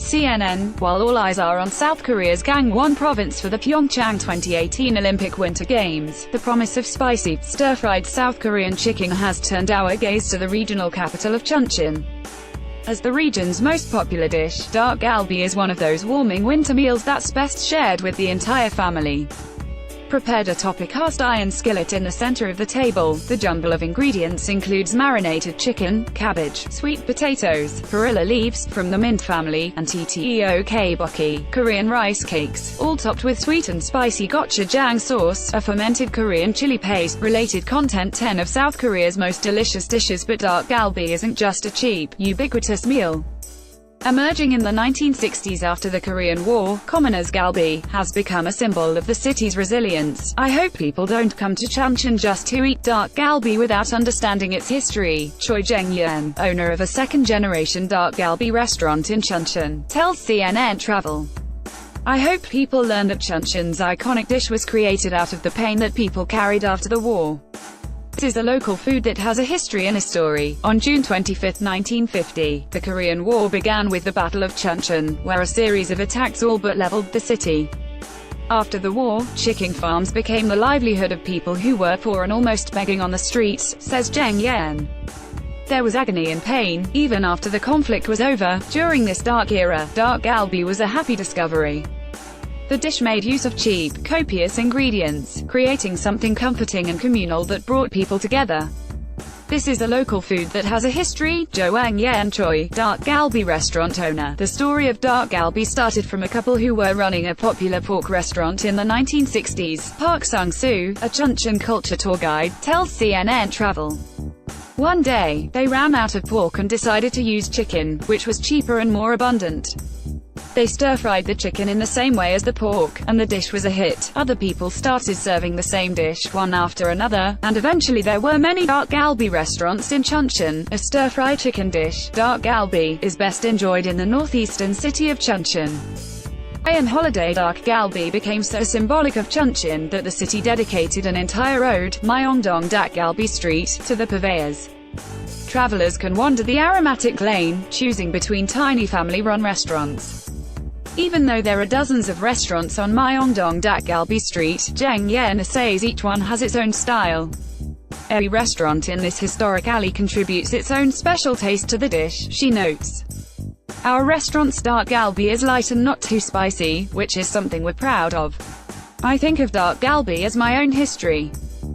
CNN, while all eyes are on South Korea's Gangwon province for the Pyeongchang 2018 Olympic Winter Games, the promise of spicy, stir-fried South Korean chicken has turned our gaze to the regional capital of Chuncheon. As the region's most popular dish, dak-galbi is one of those warming winter meals that's best shared with the entire family. Prepared atop a cast-iron skillet in the center of the table, the jumble of ingredients includes marinated chicken, cabbage, sweet potatoes, perilla leaves from the mint family, and tteokbokki, Korean rice cakes, all topped with sweet and spicy gochujang sauce, a fermented Korean chili paste. Related content: 10 of South Korea's most delicious dishes. But dak-galbi isn't just a cheap, ubiquitous meal. Emerging in the 1960s after the Korean War, commoners galbi has become a symbol of the city's resilience. I hope people don't come to Chuncheon just to eat dak-galbi without understanding its history. Choi Jeng-yeon, owner of a second-generation dak-galbi restaurant in Chuncheon, tells CNN Travel. I hope people learn that Chuncheon's iconic dish was created out of the pain that people carried after the war. It is a local food that has a history and a story. On June 25, 1950, the Korean War began with the Battle of Chuncheon, where a series of attacks all but leveled the city. After the war, chicken farms became the livelihood of people who were poor and almost begging on the streets, says Jeng-yeon. There was agony and pain, even after the conflict was over. During this dark era, dak-galbi was a happy discovery. The dish made use of cheap, copious ingredients, creating something comforting and communal that brought people together. This is a local food that has a history. Jo Eun-yeon Choi, dak-galbi restaurant owner. The story of dak-galbi started from a couple who were running a popular pork restaurant in the 1960s. Park Sung-soo, a Chuncheon culture tour guide, tells CNN Travel. One day, they ran out of pork and decided to use chicken, which was cheaper and more abundant. They stir-fried the chicken in the same way as the pork, and the dish was a hit. Other people started serving the same dish, one after another, and eventually there were many dak-galbi restaurants in Chuncheon. A stir-fried chicken dish, dak-galbi, is best enjoyed in the northeastern city of Chuncheon. On holiday, dak-galbi became so symbolic of Chuncheon that the city dedicated an entire road, Myeongdong Dak-galbi Street, to the purveyors. Travelers can wander the aromatic lane, choosing between tiny family-run restaurants. Even though there are dozens of restaurants on Myeongdong Dak-galbi Street, Jeng-yeon says each one has its own style. Every restaurant in this historic alley contributes its own special taste to the dish, she notes. Our restaurant's dak-galbi is light and not too spicy, which is something we're proud of. I think of dak-galbi as my own history.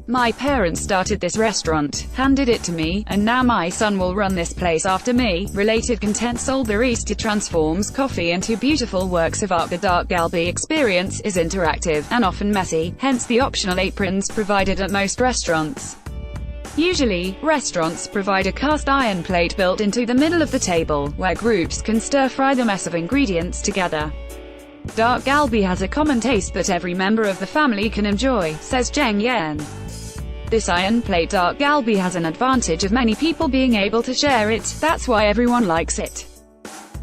My parents started this restaurant, handed it to me, and now my son will run this place after me. Related content: Seoul barista transforms coffee into beautiful works of art. The dak-galbi experience is interactive, and often messy, hence the optional aprons provided at most restaurants. Usually, restaurants provide a cast-iron plate built into the middle of the table, where groups can stir-fry the mess of ingredients together. Dak-galbi has a common taste that every member of the family can enjoy, says Jeng-yeon. This iron plate dak-galbi has an advantage of many people being able to share it, that's why everyone likes it.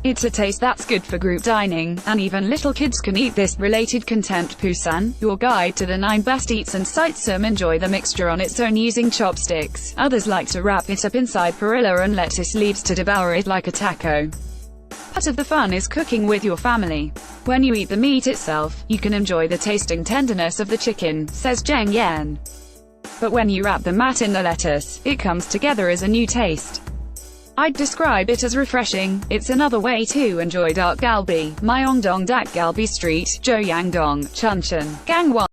It's a taste that's good for group dining, and even little kids can eat this. Related content: Busan, your guide to the 9 best eats and sights. Some enjoy the mixture on its own using chopsticks, others like to wrap it up inside perilla and lettuce leaves to devour it like a taco. Part of the fun is cooking with your family. When you eat the meat itself, you can enjoy the tasting tenderness of the chicken, says Jeng-yeon. But when you wrap the mat in the lettuce, it comes together as a new taste. I'd describe it as refreshing. It's another way to enjoy dak-galbi. Myeongdong Dak-galbi Street, Joyangdong, Chuncheon, Gangwon.